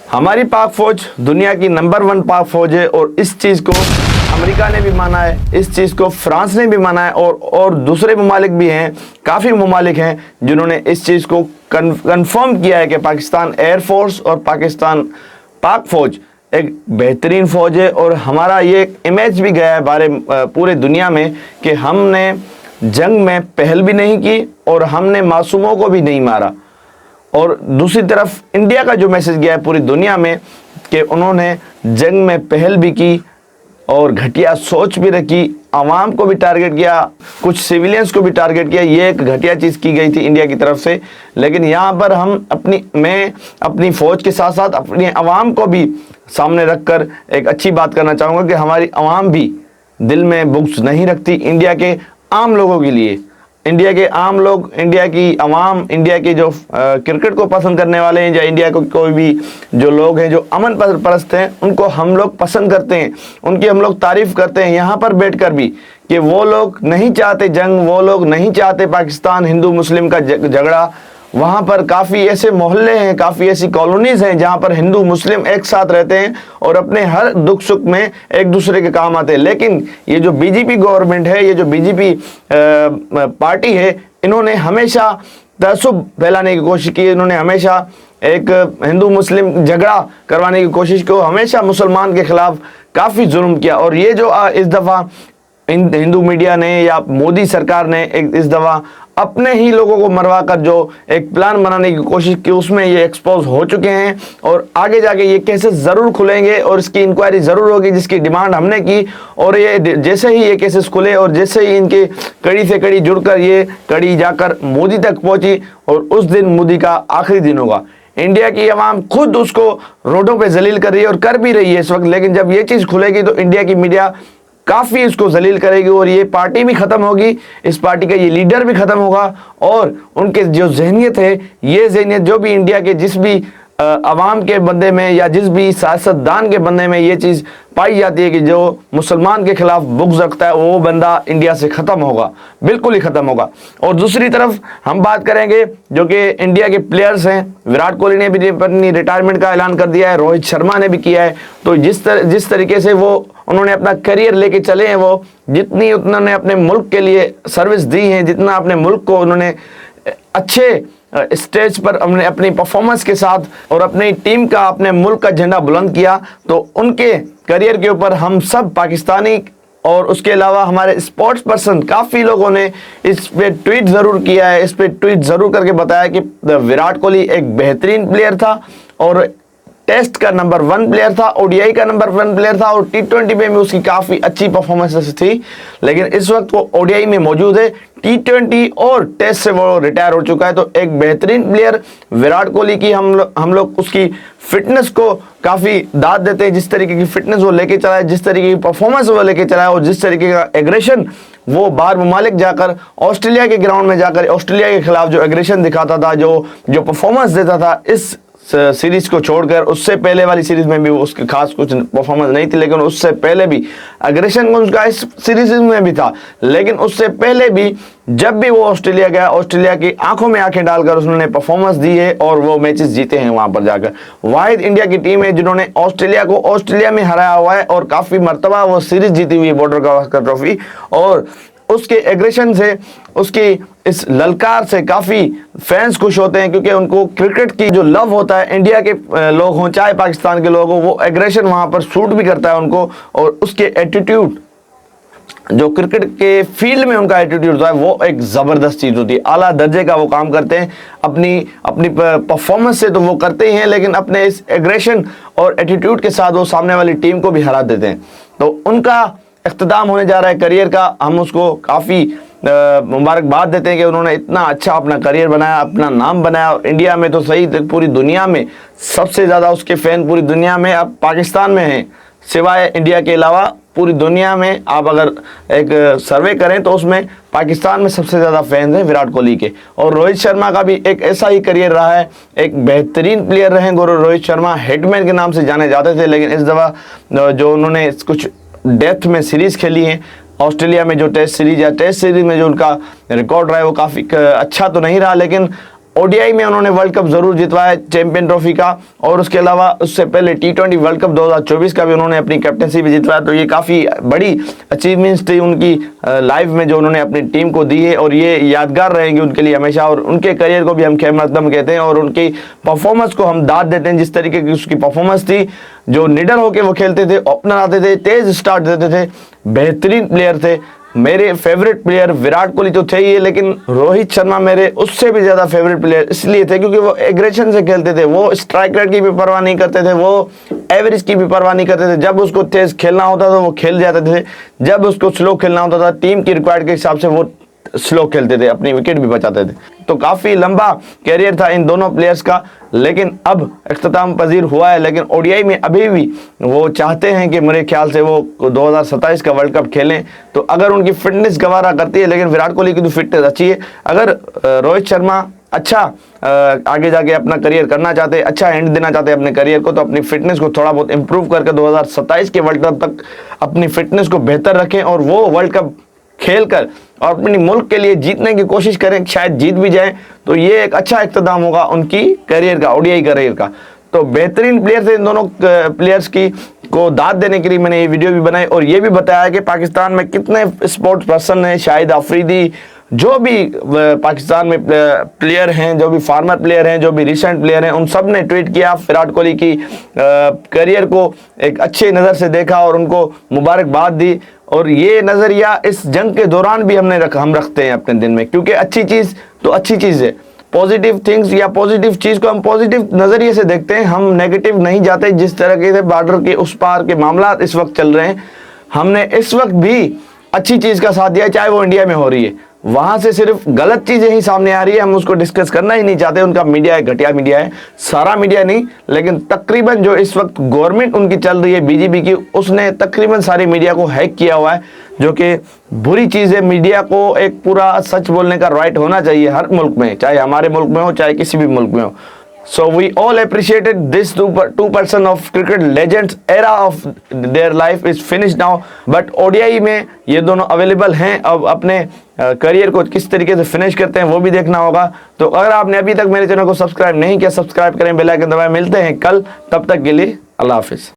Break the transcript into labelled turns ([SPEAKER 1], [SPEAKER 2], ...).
[SPEAKER 1] हमारी पाक फौज दुनिया की नंबर 1 पाक फौज है और इस चीज़ को अमेरिका ने भी माना है, इस चीज़ को फ्रांस ने भी माना है और दूसरे ममालिक भी हैं, काफ़ी ममालिक हैं जिन्होंने इस चीज़ को कंफर्म किया है कि पाकिस्तान एयरफोर्स और पाकिस्तान पाक फौज एक बेहतरीन फौज है। और हमारा ये इमेज भी गया है पूरे दुनिया में कि हमने जंग में पहल भी नहीं की और हमने मासूमों को भी नहीं मारा। और दूसरी तरफ इंडिया का जो मैसेज गया है पूरी दुनिया में कि उन्होंने जंग में पहल भी की और घटिया सोच भी रखी, आवाम को भी टारगेट किया, कुछ सिविलियंस को भी टारगेट किया। ये एक घटिया चीज़ की गई थी इंडिया की तरफ से। लेकिन यहाँ पर मैं अपनी फ़ौज के साथ साथ अपनी आवाम को भी सामने रखकर एक अच्छी बात करना चाहूँगा कि हमारी आवाम भी दिल में बुग़्ज़ नहीं रखती इंडिया के आम लोगों के लिए। इंडिया के आम लोग, इंडिया की आवाम, इंडिया के जो क्रिकेट को पसंद करने वाले हैं या इंडिया को कोई भी जो लोग हैं जो अमन परस्त हैं, उनको हम लोग पसंद करते हैं, उनकी हम लोग तारीफ़ करते हैं यहाँ पर बैठकर भी कि वो लोग नहीं चाहते जंग, वो लोग नहीं चाहते पाकिस्तान हिंदू मुस्लिम का झगड़ा। वहाँ पर काफ़ी ऐसे मोहल्ले हैं, काफ़ी ऐसी कॉलोनीज़ हैं जहाँ पर हिंदू मुस्लिम एक साथ रहते हैं और अपने हर दुख सुख में एक दूसरे के काम आते हैं। लेकिन ये जो बीजेपी गवर्नमेंट है, ये जो बीजेपी पार्टी है, इन्होंने हमेशा तअस्सुब फैलाने की कोशिश की। इन्होंने हमेशा एक हिंदू मुस्लिम झगड़ा करवाने की कोशिश की, हमेशा मुसलमान के ख़िलाफ़ काफ़ी जुल्म किया। और ये जो इस दफ़ा हिंदू मीडिया ने या मोदी सरकार ने इस दफ़ा अपने ही लोगों को मरवा कर जो एक प्लान बनाने की कोशिश की, उसमें ये एक्सपोज हो चुके हैं और आगे जाके ये केसेस ज़रूर खुलेंगे और इसकी इंक्वायरी ज़रूर होगी जिसकी डिमांड हमने की। और ये जैसे ही ये केसेस खुले और जैसे ही इनके कड़ी से कड़ी जुड़कर ये कड़ी जाकर मोदी तक पहुंची और उस दिन मोदी का आखिरी दिन होगा। इंडिया की आवाम खुद उसको रोडों पे जलील कर रही है और कर भी रही है इस वक्त। लेकिन जब ये चीज़ खुलेगी तो इंडिया की मीडिया काफ़ी इसको जलील करेगी और ये पार्टी भी ख़त्म होगी, इस पार्टी का ये लीडर भी ख़त्म होगा और उनके जो जहनीत है, ये जहनीत जो भी इंडिया के जिस भी अवाम के बंदे में या जिस भी सियासतदान के बंदे में ये चीज़ पाई जाती है कि जो मुसलमान के खिलाफ बुग़्ज़ रखता है, वो बंदा इंडिया से ख़त्म होगा, बिल्कुल ही ख़त्म होगा। और दूसरी तरफ हम बात करेंगे जो कि इंडिया के प्लेयर्स हैं, विराट कोहली ने भी अपनी रिटायरमेंट का ऐलान कर दिया है, रोहित शर्मा ने भी किया है। तो जिस तरीके से वो उन्होंने अपना करियर लेके चले हैं, वो जितनी उन्होंने अपने मुल्क के लिए सर्विस दी है, जितना अपने मुल्क को उन्होंने अच्छे स्टेज पर अपनी परफॉर्मेंस के साथ और अपनी टीम का, अपने मुल्क का झंडा बुलंद किया, तो उनके करियर के ऊपर हम सब पाकिस्तानी और उसके अलावा हमारे स्पोर्ट्स पर्सन काफ़ी लोगों ने इस पे ट्वीट ज़रूर किया है, इस पे ट्वीट ज़रूर करके बताया कि विराट कोहली एक बेहतरीन प्लेयर था और टेस्ट का नंबर 1 प्लेयर था, ओडीआई का नंबर 1 प्लेयर था और टी20 में भी उसकी काफ़ी अच्छी परफॉर्मेंस थी। लेकिन इस वक्त वो ओडीआई में मौजूद है, टी20 और टेस्ट से वो रिटायर हो चुका है। तो एक बेहतरीन प्लेयर विराट कोहली की हम लोग उसकी फिटनेस को काफ़ी दाद देते हैं। जिस तरीके की फिटनेस वो लेके चला है, जिस तरीके की परफॉर्मेंस वो लेके चला है और जिस तरीके का एग्रेशन वो बाहर ममालिक जाकर, ऑस्ट्रेलिया के ग्राउंड में जाकर ऑस्ट्रेलिया के खिलाफ जो एग्रेशन दिखाता था, जो परफॉर्मेंस देता था इस सीरीज को छोड़कर, उससे पहले वाली सीरीज में भी उसके खास कुछ परफॉर्मेंस नहीं थी, लेकिन उससे पहले भी एग्रेशन उसका इस सीरीज में भी था। लेकिन उससे पहले भी जब भी वो ऑस्ट्रेलिया गया, ऑस्ट्रेलिया की आंखों में आंखें डालकर उसने परफॉर्मेंस दी है और वो मैचेस जीते हैं वहां पर जाकर। वाहिद इंडिया की टीम है जिन्होंने ऑस्ट्रेलिया को ऑस्ट्रेलिया में हराया हुआ है और काफ़ी मरतबा वो सीरीज जीती हुई है, बॉर्डर गावस्कर ट्रॉफी। और उसके एग्रेशन से, उसकी इस ललकार से काफ़ी फैंस खुश होते हैं क्योंकि उनको क्रिकेट की जो लव होता है, इंडिया के लोग हों चाहे पाकिस्तान के लोग हों, वो एग्रेशन वहाँ पर सूट भी करता है उनको। और उसके एटीट्यूड, जो क्रिकेट के फील्ड में उनका एटीट्यूड होता है, वो एक ज़बरदस्त चीज़ होती है, आला दर्जे का वो काम करते हैं। अपनी परफॉर्मेंस से तो वो करते ही हैं, लेकिन अपने इस एग्रेशन और एटीट्यूड के साथ वो सामने वाली टीम को भी हरा देते हैं। तो उनका इख्तिताम होने जा रहा है करियर का, हम उसको काफ़ी मुबारकबाद देते हैं कि उन्होंने इतना अच्छा अपना करियर बनाया, अपना नाम बनाया। और इंडिया में तो सही, पूरी दुनिया में सबसे ज़्यादा उसके फ़ैन पूरी दुनिया में अब पाकिस्तान में हैं, सिवाय इंडिया के अलावा पूरी दुनिया में आप अगर एक सर्वे करें तो उसमें पाकिस्तान में सबसे ज़्यादा फैंस हैं विराट कोहली के। और रोहित शर्मा का भी एक ऐसा ही करियर रहा है, एक बेहतरीन प्लेयर रहे रोहित शर्मा, हिटमैन के नाम से जाने जाते थे। लेकिन इस दफ़ा जो उन्होंने कुछ डेथ में सीरीज़ खेली है ऑस्ट्रेलिया में, जो टेस्ट सीरीज या टेस्ट सीरीज में जो उनका रिकॉर्ड रहा है वो काफ़ी अच्छा तो नहीं रहा, लेकिन ओडीआई में उन्होंने वर्ल्ड कप जरूर जितवाया, चैंपियन ट्रॉफी का, और उसके अलावा उससे पहले T20 वर्ल्ड कप 2024 का भी उन्होंने अपनी कैप्टनसी भी जितवाया। तो ये काफ़ी बड़ी अचीवमेंट्स थी उनकी लाइफ में जो उन्होंने अपनी टीम को दी है, और ये यादगार रहेंगी उनके लिए हमेशा। और उनके करियर को भी हम खैर मकदम कहते हैं, और उनकी परफॉर्मेंस को हम दाद देते हैं। जिस तरीके की उसकी परफॉर्मेंस थी, जो निडर होकर वो खेलते थे, ओपनर आते थे, तेज स्टार्ट देते थे, बेहतरीन प्लेयर थे। मेरे फेवरेट प्लेयर विराट कोहली तो थे ही, लेकिन रोहित शर्मा मेरे उससे भी ज़्यादा फेवरेट प्लेयर इसलिए थे क्योंकि वो एग्रेशन से खेलते थे। वो स्ट्राइक रेट की भी परवाह नहीं करते थे, वो एवरेज की भी परवाह नहीं करते थे। जब उसको तेज खेलना होता था वो खेल जाते थे, जब उसको स्लो खेलना होता था टीम की रिक्वायर्ड के हिसाब से वो स्लो खेलते थे, अपनी विकेट भी बचाते थे। तो काफ़ी लंबा कैरियर था इन दोनों प्लेयर्स का, लेकिन अब इख्तिताम पजीर हुआ है। लेकिन ओडीआई में अभी भी वो चाहते हैं कि मेरे ख्याल से वो 2027 का वर्ल्ड कप खेलें। तो अगर उनकी फिटनेस गवारा करती है, लेकिन विराट कोहली की तो फिटनेस अच्छी है। अगर रोहित शर्मा अच्छा आगे जाके अपना करियर करना चाहते हैं, अच्छा एंड देना चाहते हैं अपने करियर को, तो अपनी फिटनेस को थोड़ा बहुत इंप्रूव करके 2027 के वर्ल्ड कप तक अपनी फिटनेस को बेहतर रखें, और वो वर्ल्ड कप खेलकर और अपनी मुल्क के लिए जीतने की कोशिश करें। शायद जीत भी जाएं, तो ये एक अच्छा इख्तिताम होगा उनकी करियर का, ओडीआई करियर का। तो बेहतरीन प्लेयर थे इन दोनों प्लेयर्स की को दाद देने के लिए मैंने ये वीडियो भी बनाई, और ये भी बताया कि पाकिस्तान में कितने स्पोर्ट्स पर्सन हैं, शाहिद अफरीदी, जो भी पाकिस्तान में प्लेयर हैं, जो भी फार्मर प्लेयर हैं, जो भी रिसेंट प्लेयर हैं, उन सब ने ट्वीट किया, विराट कोहली की करियर को एक अच्छे नज़र से देखा और उनको मुबारकबाद दी। और ये नज़रिया इस जंग के दौरान भी हम रखते हैं अपने दिन में, क्योंकि अच्छी चीज़ तो अच्छी चीज़ है। पॉजिटिव थिंग्स या पॉजिटिव चीज़ को हम पॉजिटिव नज़रिए से देखते हैं, हम नेगेटिव नहीं जाते। जिस तरह से बॉर्डर के उस पार के मामला इस वक्त चल रहे हैं, हमने इस वक्त भी अच्छी चीज़ का साथ दिया, चाहे वो इंडिया में हो रही है। वहाँ से सिर्फ गलत चीज़ें ही सामने आ रही है, हम उसको डिस्कस करना ही नहीं चाहते। उनका मीडिया है, घटिया मीडिया है, सारा मीडिया नहीं, लेकिन तकरीबन जो इस वक्त गवर्नमेंट उनकी चल रही है बीजेपी की, उसने तकरीबन सारी मीडिया को हैक किया हुआ है, जो कि बुरी चीज़ है। मीडिया को एक पूरा सच बोलने का राइट होना चाहिए हर मुल्क में, चाहे हमारे मुल्क में हो, चाहे किसी भी मुल्क में हो। So we all appreciated this two person of cricket legends era of their life is finished now, but ODI में ये दोनों अवेलेबल हैं। अब अपने करियर को किस तरीके से फिनिश करते हैं वो भी देखना होगा। तो अगर आपने अभी तक मेरे चैनल को सब्सक्राइब नहीं किया, सब्सक्राइब करें, बेल आइकन दबाएं। मिलते हैं कल, तब तक के लिए अल्लाह हाफिज़।